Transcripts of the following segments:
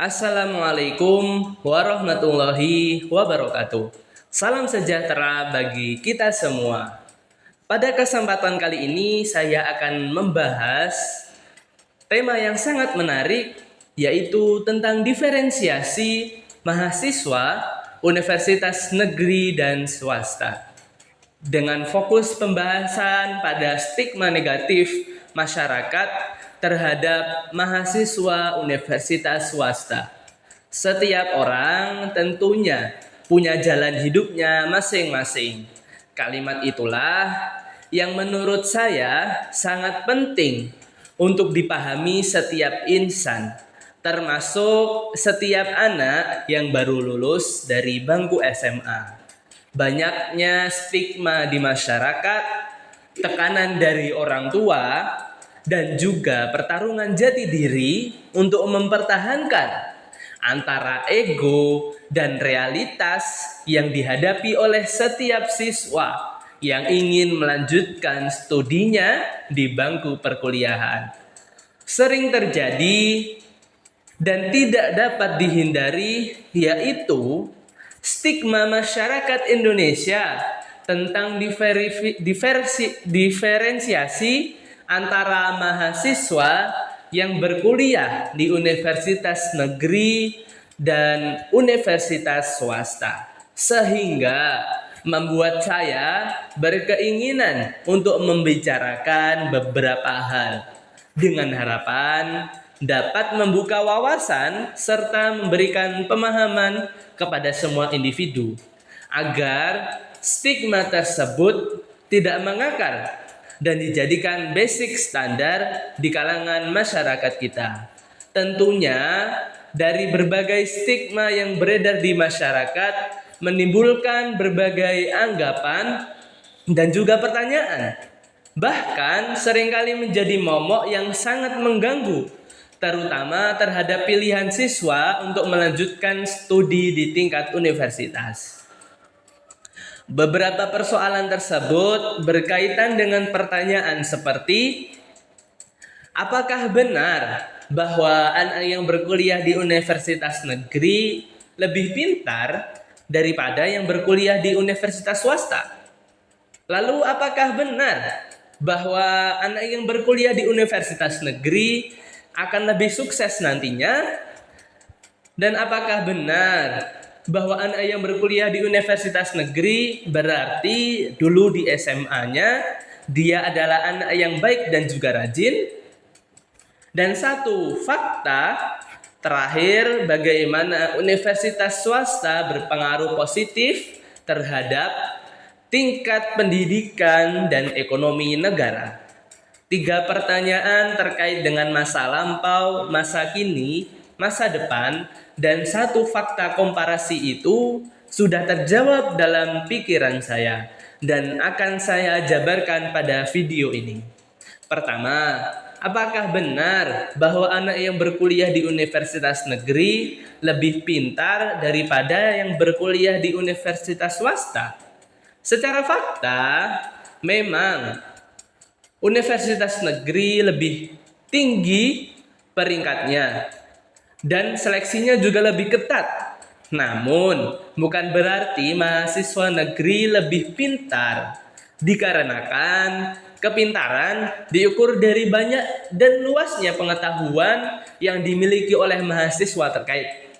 Assalamualaikum warahmatullahi wabarakatuh. Salam sejahtera bagi kita semua. Pada kesempatan kali ini saya akan membahas tema yang sangat menarik, yaitu tentang diferensiasi mahasiswa universitas negeri dan swasta. Dengan fokus pembahasan pada stigma negatif masyarakat terhadap mahasiswa universitas swasta. Setiap orang tentunya punya jalan hidupnya masing-masing. Kalimat itulah yang menurut saya sangat penting untuk dipahami setiap insan, termasuk setiap anak yang baru lulus dari bangku SMA. Banyaknya stigma di masyarakat, tekanan dari orang tua, dan juga pertarungan jati diri untuk mempertahankan antara ego dan realitas yang dihadapi oleh setiap siswa yang ingin melanjutkan studinya di bangku perkuliahan. Sering terjadi dan tidak dapat dihindari, yaitu stigma masyarakat Indonesia tentang diferensiasi antara mahasiswa yang berkuliah di universitas negeri dan universitas swasta, sehingga membuat saya berkeinginan untuk membicarakan beberapa hal dengan harapan dapat membuka wawasan serta memberikan pemahaman kepada semua individu agar stigma tersebut tidak mengakar dan dijadikan basic standar di kalangan masyarakat kita. Tentunya dari berbagai stigma yang beredar di masyarakat menimbulkan berbagai anggapan dan juga pertanyaan. Bahkan seringkali menjadi momok yang sangat mengganggu, terutama terhadap pilihan siswa untuk melanjutkan studi di tingkat universitas. Beberapa persoalan tersebut berkaitan dengan pertanyaan seperti, apakah benar bahwa anak yang berkuliah di universitas negeri lebih pintar daripada yang berkuliah di universitas swasta? Lalu apakah benar bahwa anak yang berkuliah di universitas negeri akan lebih sukses nantinya? Dan apakah benar bahwa anak yang berkuliah di universitas negeri berarti dulu di SMA-nya dia adalah anak yang baik dan juga rajin? Dan satu fakta terakhir, bagaimana universitas swasta berpengaruh positif terhadap tingkat pendidikan dan ekonomi negara. 3 pertanyaan terkait dengan masa lampau, masa kini, masa depan, dan 1 fakta komparasi itu sudah terjawab dalam pikiran saya dan akan saya jabarkan pada video ini. Pertama, apakah benar bahwa anak yang berkuliah di universitas negeri lebih pintar daripada yang berkuliah di universitas swasta? Secara fakta, memang universitas negeri lebih tinggi peringkatnya dan seleksinya juga lebih ketat. Namun, bukan berarti mahasiswa negeri lebih pintar, dikarenakan kepintaran diukur dari banyak dan luasnya pengetahuan yang dimiliki oleh mahasiswa terkait.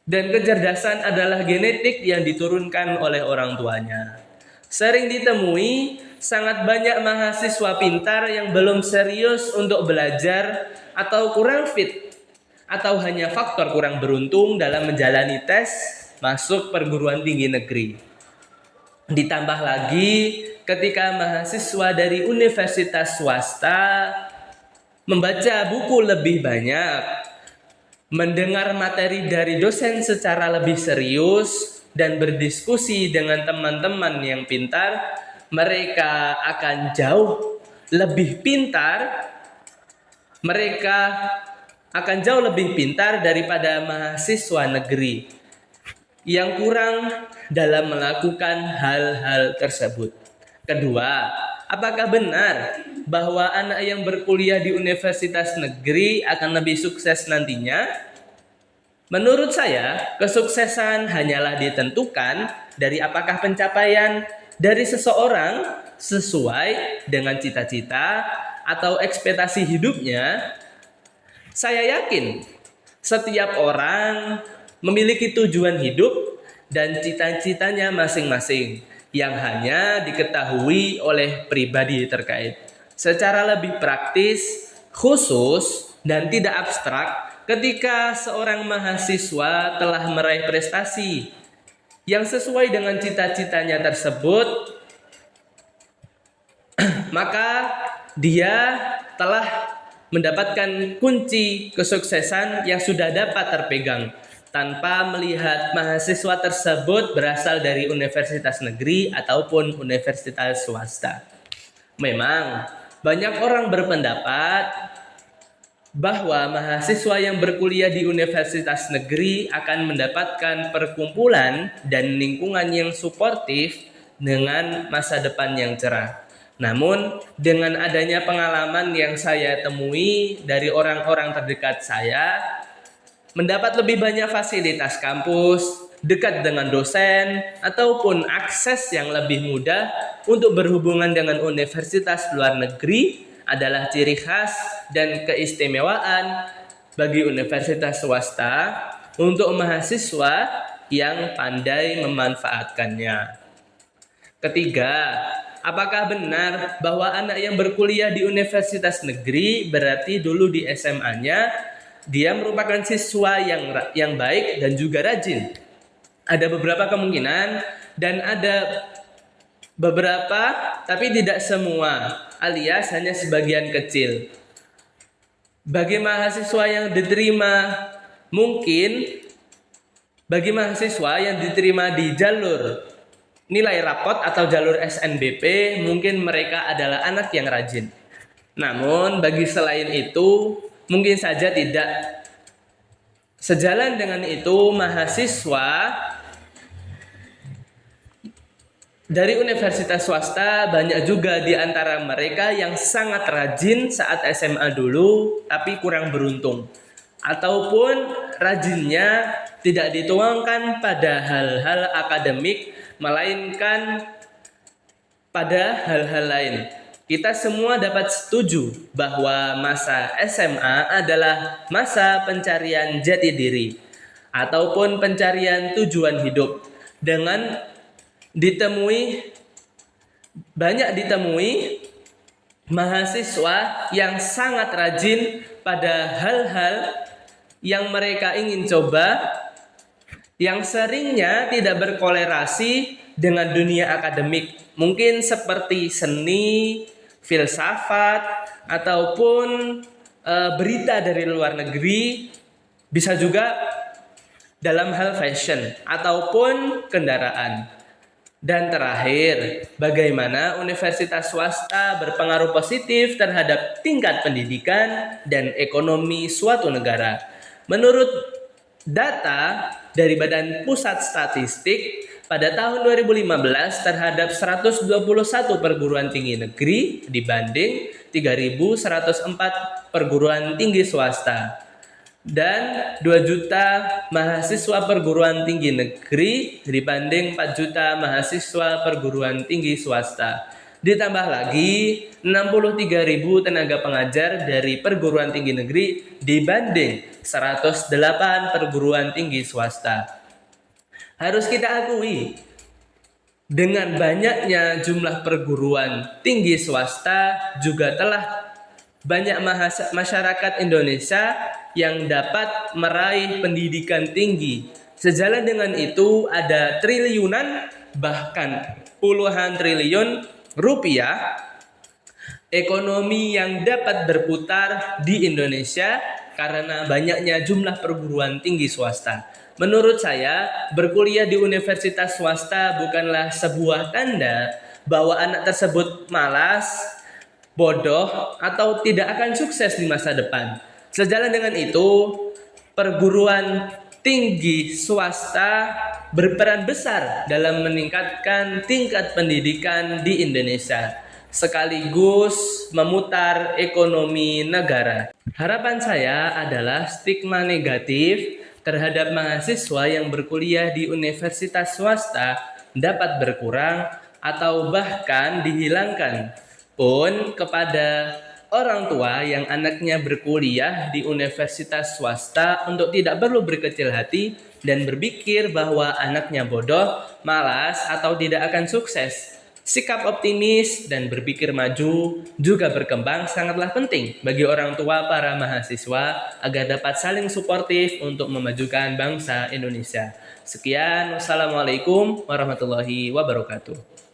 Dan kecerdasan adalah genetik yang diturunkan oleh orang tuanya. Sering ditemui sangat banyak mahasiswa pintar yang belum serius untuk belajar atau kurang fit, atau hanya faktor kurang beruntung dalam menjalani tes masuk perguruan tinggi negeri. Ditambah lagi ketika mahasiswa dari universitas swasta membaca buku lebih banyak, mendengar materi dari dosen secara lebih serius, dan berdiskusi dengan teman-teman yang pintar, mereka akan jauh lebih pintar. Mereka akan jauh lebih pintar daripada mahasiswa negeri yang kurang dalam melakukan hal-hal tersebut. Kedua, apakah benar bahwa anak yang berkuliah di universitas negeri akan lebih sukses nantinya? Menurut saya, kesuksesan hanyalah ditentukan dari apakah pencapaian dari seseorang sesuai dengan cita-cita atau ekspektasi hidupnya. Saya yakin setiap orang memiliki tujuan hidup dan cita-citanya masing-masing yang hanya diketahui oleh pribadi terkait. Secara lebih praktis, khusus, dan tidak abstrak, ketika seorang mahasiswa telah meraih prestasi yang sesuai dengan cita-citanya tersebut, maka dia telah mendapatkan kunci kesuksesan yang sudah dapat terpegang tanpa melihat mahasiswa tersebut berasal dari universitas negeri ataupun universitas swasta. Memang banyak orang berpendapat bahwa mahasiswa yang berkuliah di universitas negeri akan mendapatkan perkumpulan dan lingkungan yang suportif dengan masa depan yang cerah. Namun, dengan adanya pengalaman yang saya temui dari orang-orang terdekat saya, mendapat lebih banyak fasilitas kampus, dekat dengan dosen, ataupun akses yang lebih mudah untuk berhubungan dengan universitas luar negeri adalah ciri khas dan keistimewaan bagi universitas swasta untuk mahasiswa yang pandai memanfaatkannya. Ketiga, apakah benar bahwa anak yang berkuliah di universitas negeri berarti dulu di SMA-nya dia merupakan siswa yang baik dan juga rajin? Ada beberapa kemungkinan dan ada beberapa tapi tidak semua, alias hanya sebagian kecil. Bagi mahasiswa yang diterima, mungkin bagi mahasiswa yang diterima di jalur nilai rapot atau jalur SNBP, mungkin mereka adalah anak yang rajin. Namun bagi selain itu, mungkin saja tidak. Sejalan dengan itu, mahasiswa dari universitas swasta banyak juga di antara mereka yang sangat rajin saat SMA dulu, tapi kurang beruntung. Ataupun rajinnya tidak dituangkan pada hal-hal akademik, melainkan pada hal-hal lain. Kita semua dapat setuju bahwa masa SMA adalah masa pencarian jati diri ataupun pencarian tujuan hidup. Dengan banyak ditemui mahasiswa yang sangat rajin pada hal-hal yang mereka ingin coba, yang seringnya tidak berkolerasi dengan dunia akademik, mungkin seperti seni, filsafat, ataupun berita dari luar negeri, bisa juga dalam hal fashion ataupun kendaraan. Dan terakhir, bagaimana universitas swasta berpengaruh positif terhadap tingkat pendidikan dan ekonomi suatu negara. Menurut data dari Badan Pusat Statistik, pada tahun 2015 terhadap 121 perguruan tinggi negeri dibanding 3.104 perguruan tinggi swasta. Dan 2 juta mahasiswa perguruan tinggi negeri dibanding 4 juta mahasiswa perguruan tinggi swasta. Ditambah lagi 63.000 tenaga pengajar dari perguruan tinggi negeri dibanding 108 perguruan tinggi swasta. Harus kita akui, dengan banyaknya jumlah perguruan tinggi swasta juga telah banyak masyarakat Indonesia yang dapat meraih pendidikan tinggi. Sejalan dengan itu ada triliunan bahkan puluhan triliun rupiah ekonomi yang dapat berputar di Indonesia karena banyaknya jumlah perguruan tinggi swasta. Menurut saya, berkuliah di universitas swasta bukanlah sebuah tanda bahwa anak tersebut malas, bodoh, atau tidak akan sukses di masa depan. Sejalan dengan itu, perguruan tinggi swasta berperan besar dalam meningkatkan tingkat pendidikan di Indonesia, sekaligus memutar ekonomi negara. Harapan saya adalah stigma negatif terhadap mahasiswa yang berkuliah di universitas swasta dapat berkurang atau bahkan dihilangkan. Pun kepada orang tua yang anaknya berkuliah di universitas swasta untuk tidak perlu berkecil hati dan berpikir bahwa anaknya bodoh, malas, atau tidak akan sukses. Sikap optimis dan berpikir maju juga berkembang sangatlah penting bagi orang tua para mahasiswa agar dapat saling suportif untuk memajukan bangsa Indonesia. Sekian, wassalamualaikum warahmatullahi wabarakatuh.